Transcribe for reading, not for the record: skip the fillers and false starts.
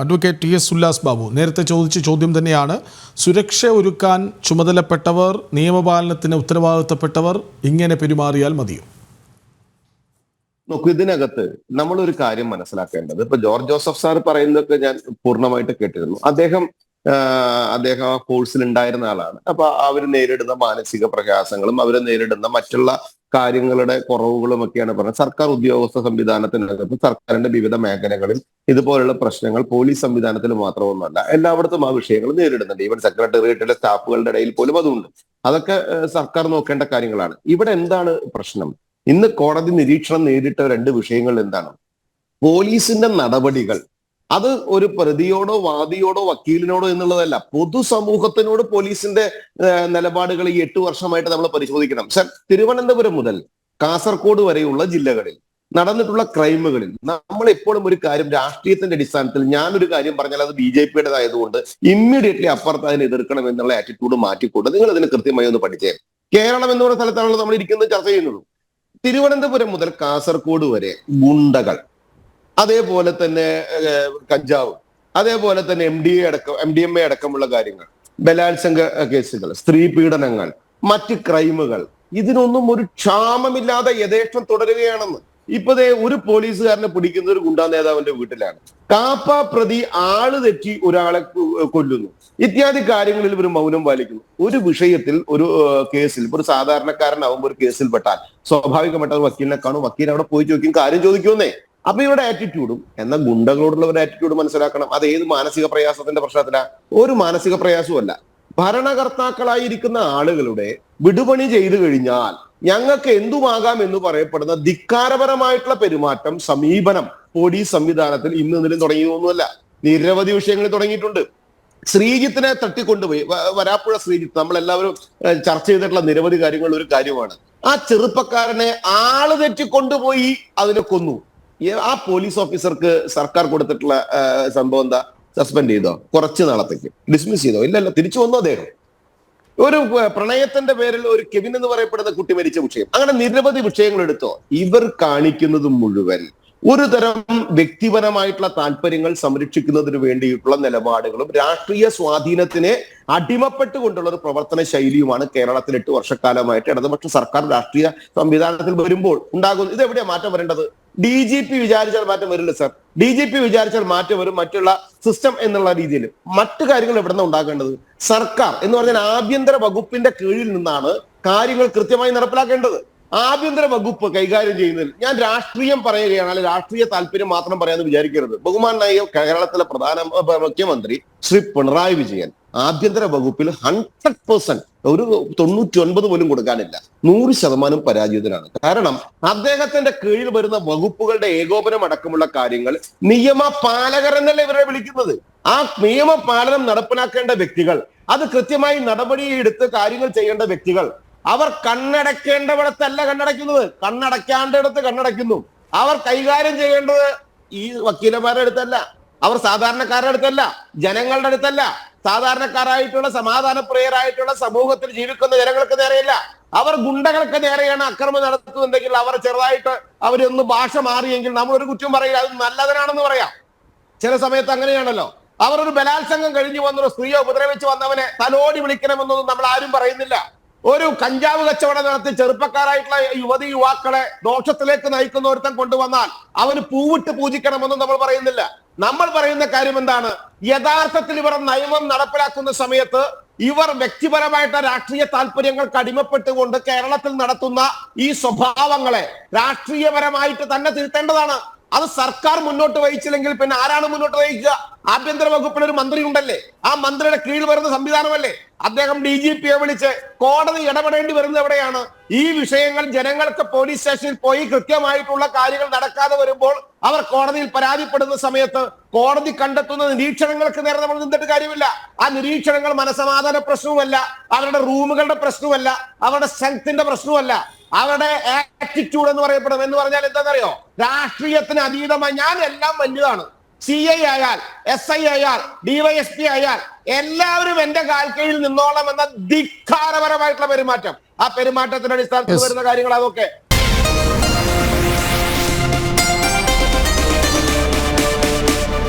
Advocate T S Ullas Babu നേരത്തെ ചോദിച്ച ചോദ്യം തന്നെയാണ്. സുരക്ഷ ഒരുക്കാൻ ചുമതലപ്പെട്ടവർ, നിയമപാലനത്തിന് ഉത്തരവാദിത്തപ്പെട്ടവർ ഇങ്ങനെ പെരുമാറിയാൽ മതിയോ? നോക്കൂ, ഇതിനകത്ത് നമ്മളൊരു കാര്യം മനസ്സിലാക്കേണ്ടത്, ഇപ്പൊ ജോർജ് ജോസഫ് സാർ പറയുന്നതൊക്കെ ഞാൻ പൂർണ്ണമായിട്ട് കേട്ടിരുന്നു. അദ്ദേഹം ആ കോഴ്സിൽ ഉണ്ടായിരുന്ന ആളാണ്. അപ്പൊ അവർ നേരിടുന്ന മാനസിക പ്രയാസങ്ങളും അവർ നേരിടുന്ന മറ്റുള്ള കാര്യങ്ങളുടെ കുറവുകളും ഒക്കെയാണ് പറഞ്ഞത്. സർക്കാർ ഉദ്യോഗസ്ഥ സംവിധാനത്തിനകത്ത് സർക്കാരിന്റെ വിവിധ മേഖലകളിൽ ഇതുപോലുള്ള പ്രശ്നങ്ങൾ പോലീസ് സംവിധാനത്തിൽ മാത്രമൊന്നുമല്ല, എല്ലായിടത്തും ആ വിഷയങ്ങൾ നേരിടുന്നുണ്ട്. ഈവൻ സെക്രട്ടേറിയറ്റിലെ സ്റ്റാഫുകളുടെ ഇടയിൽ പോലും അതുണ്ട്. അതൊക്കെ സർക്കാർ നോക്കേണ്ട കാര്യങ്ങളാണ്. ഇവിടെ എന്താണ് പ്രശ്നം? ഇന്ന് കോടതി നിരീക്ഷണം നേരിട്ട രണ്ട് വിഷയങ്ങൾ എന്താണ്? പോലീസിന്റെ നടപടികൾ അത് ഒരു പ്രതിയോടോ വാദിയോടോ വക്കീലിനോടോ എന്നുള്ളതല്ല, പൊതുസമൂഹത്തിനോട് പോലീസിന്റെ നിലപാടുകൾ ഈ 8 വർഷമായിട്ട് നമ്മൾ പരിശോധിക്കണം. സർ, തിരുവനന്തപുരം മുതൽ കാസർഗോഡ് വരെയുള്ള ജില്ലകളിൽ നടന്നിട്ടുള്ള ക്രൈമുകളിൽ നമ്മൾ എപ്പോഴും ഒരു കാര്യം രാഷ്ട്രീയത്തിന്റെ അടിസ്ഥാനത്തിൽ ഞാനൊരു കാര്യം പറഞ്ഞാൽ അത് BJP-യുടേതായതുകൊണ്ട് ഇമ്മീഡിയറ്റ്ലി അപ്പുറത്ത് അതിനെ എതിർക്കണം എന്നുള്ള ആറ്റിറ്റ്യൂഡ് മാറ്റിക്കൊണ്ട് നിങ്ങൾ അതിന് കൃത്യമായി ഒന്ന് പഠിച്ചേ. കേരളം എന്ന് പറയുന്ന സ്ഥലത്താണല്ലോ നമ്മൾ ഇരിക്കുന്നത്, ചർച്ച ചെയ്യുന്നത്. തിരുവനന്തപുരം മുതൽ കാസർഗോഡ് വരെ ഗുണ്ടകൾ, അതേപോലെ തന്നെ കഞ്ചാവ്, അതേപോലെ തന്നെ MDMA അടക്കമുള്ള കാര്യങ്ങൾ, ബലാത്സംഗ കേസുകൾ, സ്ത്രീ പീഡനങ്ങൾ, മറ്റ് ക്രൈമുകൾ, ഇതിനൊന്നും ഒരു ക്ഷാമമില്ലാതെ യഥേഷ്ടം തുടരുകയാണെന്ന്. ഇപ്പതേ ഒരു പോലീസുകാരനെ പിടിക്കുന്ന ഒരു ഗുണ്ടാ നേതാവിന്റെ വീട്ടിലാണ്. കാപ്പ പ്രതി ആള് തെറ്റി ഒരാളെ കൊല്ലുന്നു. ഇത്യാദി കാര്യങ്ങളിൽ ഇവർ മൗനം പാലിക്കുന്നു. ഒരു വിഷയത്തിൽ, ഒരു കേസിൽ, ഇപ്പൊ ഒരു സാധാരണക്കാരനാവുമ്പോൾ ഒരു കേസിൽ പെട്ടാൽ സ്വാഭാവികമായിട്ട് വക്കീലിനെ കാണും, വക്കീൽ അവിടെ പോയി ചോദിക്കും, കാര്യം ചോദിക്കുമെന്നേ. അപ്പൊ ഇവരുടെ ആറ്റിറ്റ്യൂഡും എന്നാൽ ഗുണ്ടകളോടുള്ള ഒരു ആറ്റിറ്റ്യൂഡ് മനസ്സിലാക്കണം. അത് ഏത് മാനസിക പ്രയാസത്തിന്റെ പ്രശ്നത്തിലാ? ഒരു മാനസിക പ്രയാസവും അല്ല. ഭരണകർത്താക്കളായിരിക്കുന്ന ആളുകളുടെ വിടുപണി ചെയ്തു കഴിഞ്ഞാൽ ഞങ്ങൾക്ക് എന്തുമാകാം എന്ന് പറയപ്പെടുന്ന ധിക്കാരപരമായിട്ടുള്ള പെരുമാറ്റം, സമീപനം പോലീസ് സംവിധാനത്തിൽ ഇന്നും തുടങ്ങിയൊന്നുമല്ല, നിരവധി വിഷയങ്ങളിൽ തുടങ്ങിയിട്ടുണ്ട്. ശ്രീജിത്തിനെ തട്ടിക്കൊണ്ടുപോയി, വരാപ്പുഴ ശ്രീജിത്ത്, നമ്മളെല്ലാവരും ചർച്ച ചെയ്തിട്ടുള്ള നിരവധി കാര്യങ്ങൾ ഒരു കാര്യമാണ്. ആ ചെറുപ്പക്കാരനെ ആള് തെറ്റിക്കൊണ്ടുപോയി അതിനെ കൊന്നു. ആ പോലീസ് ഓഫീസർക്ക് സർക്കാർ കൊടുത്തിട്ടുള്ള സംഭവം എന്താ? സസ്പെൻഡ് ചെയ്തോ? കുറച്ച് നാളത്തേക്ക് ഡിസ്മിസ് ചെയ്തോ? ഇല്ലല്ല, തിരിച്ചു വന്നു അദ്ദേഹം. ഒരു പ്രണയത്തിന്റെ പേരിൽ ഒരു കെവിൻ എന്ന് പറയപ്പെടുന്ന കുട്ടി മരിച്ച വിഷയം, അങ്ങനെ നിരവധി വിഷയങ്ങൾ എടുത്തോ. ഇവർ കാണിക്കുന്നത് മുഴുവൻ ഒരു തരം വ്യക്തിപരമായിട്ടുള്ള താല്പര്യങ്ങൾ സംരക്ഷിക്കുന്നതിന് വേണ്ടിയിട്ടുള്ള നിലപാടുകളും രാഷ്ട്രീയ സ്വാധീനത്തിനെ അടിമപ്പെട്ടുകൊണ്ടുള്ള ഒരു പ്രവർത്തന ശൈലിയുമാണ് കേരളത്തിൽ 8 വർഷക്കാലമായിട്ട് ഇടതുപക്ഷ സർക്കാർ രാഷ്ട്രീയ സംവിധാനത്തിൽ വരുമ്പോൾ ഉണ്ടാകുന്നത്. ഇത് എവിടെയാ മാറ്റം വരേണ്ടത്? DGP വിചാരിച്ചാൽ മാറ്റം വരില്ല സർ. DGP വിചാരിച്ചാൽ മാറ്റം വരും മറ്റുള്ള സിസ്റ്റം എന്നുള്ള രീതിയിൽ. മറ്റു കാര്യങ്ങൾ എവിടെ നിന്നാണ് ഉണ്ടാക്കേണ്ടത്? സർക്കാർ എന്ന് പറഞ്ഞാൽ ആഭ്യന്തര വകുപ്പിന്റെ കീഴിൽ നിന്നാണ് കാര്യങ്ങൾ കൃത്യമായി നടപ്പിലാക്കേണ്ടത്. ആഭ്യന്തര വകുപ്പ് കൈകാര്യം ചെയ്യുന്നതിൽ ഞാൻ രാഷ്ട്രീയം പറയുകയാണ്, അല്ലെങ്കിൽ രാഷ്ട്രീയ താല്പര്യം മാത്രം പറയാന്ന് വിചാരിക്കരുത്. ബഹുമാനായ കേരളത്തിലെ മുഖ്യമന്ത്രി ശ്രീ പിണറായി വിജയൻ ആഭ്യന്തര വകുപ്പിൽ 100%, ഒരു 99 പോലും കൊടുക്കാനില്ല, 100% പരാജിതനാണ്. കാരണം അദ്ദേഹത്തിന്റെ കീഴിൽ വരുന്ന വകുപ്പുകളുടെ ഏകോപനം അടക്കമുള്ള കാര്യങ്ങൾ നിയമപാലകർ എന്നല്ലേ ഇവരെ വിളിക്കുന്നത്. ആ നിയമപാലനം നടപ്പിലാക്കേണ്ട വ്യക്തികൾ, അത് കൃത്യമായി നടപടിയെടുത്ത് കാര്യങ്ങൾ ചെയ്യേണ്ട വ്യക്തികൾ, അവർ കണ്ണടക്കേണ്ടവിടത്തല്ല കണ്ണടയ്ക്കുന്നത്, കണ്ണടയ്ക്കാണ്ടിടത്ത് കണ്ണടയ്ക്കുന്നു. അവർ കൈകാര്യം ചെയ്യേണ്ടത് ഈ വക്കീലന്മാരുടെ അടുത്തല്ല, അവർ സാധാരണക്കാരുടെ അടുത്തല്ല, ജനങ്ങളുടെ അടുത്തല്ല, സാധാരണക്കാരായിട്ടുള്ള സമാധാനപ്രിയരായിട്ടുള്ള സമൂഹത്തിൽ ജീവിക്കുന്ന ജനങ്ങൾക്ക് നേരെയല്ല, അവർ ഗുണ്ടകൾക്ക് നേരെയാണ് അക്രമം നടത്തുന്നുണ്ടെങ്കിൽ അവർ ചെറുതായിട്ട് അവരൊന്ന് ഭാഷ മാറിയെങ്കിൽ നമ്മളൊരു കുറ്റം പറയില്ല, അത് നല്ലതിനാണെന്ന് പറയാം. ചില സമയത്ത് അങ്ങനെയാണല്ലോ. അവർ ഒരു ബലാത്സംഗം കഴിഞ്ഞു വന്നൊരു സ്ത്രീയെ ഉപദ്രവിച്ച് വന്നവനെ തലോടി വിളിക്കണമെന്നൊന്നും നമ്മൾ ആരും പറയുന്നില്ല. ഒരു കഞ്ചാവ് കച്ചവടം നടത്തി ചെറുപ്പക്കാരായിട്ടുള്ള യുവാക്കളെ ദോഷത്തിലേക്ക് നയിക്കുന്ന ഒരുത്തൻ കൊണ്ടുവന്നാൽ അവന് പൂവിട്ട് പൂജിക്കണമെന്നും നമ്മൾ പറയുന്നില്ല. നമ്മൾ പറയുന്ന കാര്യം എന്താണ്? യഥാർത്ഥത്തിൽ ഇവർ നിയമം നടപ്പിലാക്കുന്ന സമയത്ത് ഇവർ വ്യക്തിപരമായിട്ട് രാഷ്ട്രീയ താല്പര്യങ്ങൾക്ക് അടിമപ്പെട്ടുകൊണ്ട് കേരളത്തിൽ നടത്തുന്ന ഈ സ്വഭാവങ്ങളെ രാഷ്ട്രീയപരമായിട്ട് തന്നെ തിരുത്തേണ്ടതാണ്. അത് സർക്കാർ മുന്നോട്ട് വഹിച്ചില്ലെങ്കിൽ പിന്നെ ആരാണ് മുന്നോട്ട് വഹിക്കുക? ആഭ്യന്തര വകുപ്പിൽ ഒരു മന്ത്രി ഉണ്ടല്ലേ, ആ മന്ത്രിയുടെ കീഴിൽ വരുന്ന സംവിധാനമല്ലേ. അദ്ദേഹം DGP-യെ വിളിച്ച് കോടതി ഇടപെടേണ്ടി വരുന്നത് എവിടെയാണ്? ഈ വിഷയങ്ങൾ ജനങ്ങൾക്ക് പോലീസ് സ്റ്റേഷനിൽ പോയി കൃത്യമായിട്ടുള്ള കാര്യങ്ങൾ നടക്കാതെ വരുമ്പോൾ അവർ കോടതിയിൽ പരാതിപ്പെടുന്ന സമയത്ത് കോടതി കണ്ടെത്തുന്ന നിരീക്ഷണങ്ങൾക്ക് നേരെ നമ്മൾ നിന്നിട്ട് കാര്യമില്ല. ആ നിരീക്ഷണങ്ങൾ മനസമാധാന പ്രശ്നവുമല്ല, അവരുടെ റൂമുകളുടെ പ്രശ്നവുമല്ല, അവരുടെ സ്ട്രെങ്ത്തിന്റെ പ്രശ്നവുമല്ല, അവരുടെ ആറ്റിറ്റ്യൂഡ് എന്ന് പറയപ്പെടും. എന്ന് പറഞ്ഞാൽ എന്താണെന്നറിയോ? രാഷ്ട്രീയത്തിന് അതീതമായി ഞാൻ എല്ലാം വലുതാണ്, CI ആയാൽ SI ആയാൽ DYSP ആയാൽ എല്ലാവരും എന്റെ കാൽക്കീഴിൽ നിന്നോളം എന്ന ധിക്കാരപരമായിട്ടുള്ള പെരുമാറ്റം. ആ പെരുമാറ്റത്തിന്റെ അടിസ്ഥാനത്തിൽ വരുന്ന കാര്യങ്ങൾ അതൊക്കെ